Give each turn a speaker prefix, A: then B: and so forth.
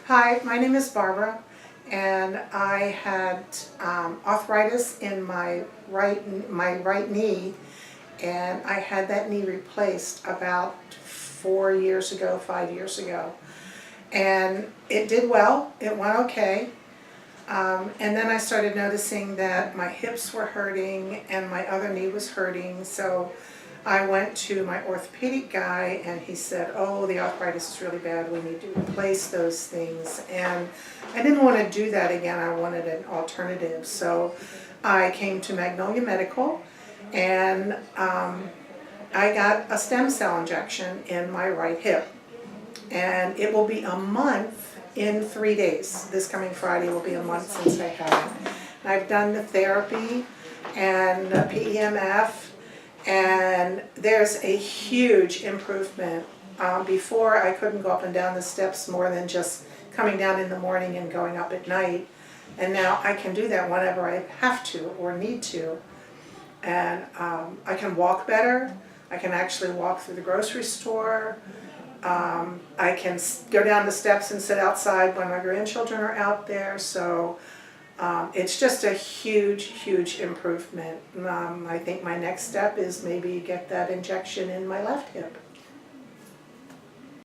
A: Hi, my name is Barbara, and I had arthritis in my right knee, and I had that knee replaced about 4 years ago, 5 years ago, and it did well. It went okay, and then I started noticing that my hips were hurting and my other knee was hurting, so I went to my orthopedic guy and he said, oh, the arthritis is really bad, we need to replace those things. And I didn't want to do that again, I wanted an alternative. So I came to Magnolia Medical and I got a stem cell injection in my right hip. And it will be a month in 3 days. This coming Friday will be a month since I had it. I've done the therapy and PEMF, and there's a huge improvement. Before I couldn't go up and down the steps more than just coming down in the morning and going up at night, and now I can do that whenever I have to or need to. And I can walk better. I can actually walk through the grocery store. I can go down the steps and sit outside when my grandchildren are out there. So it's just a huge, huge improvement. I think my next step is maybe get that injection in my left hip.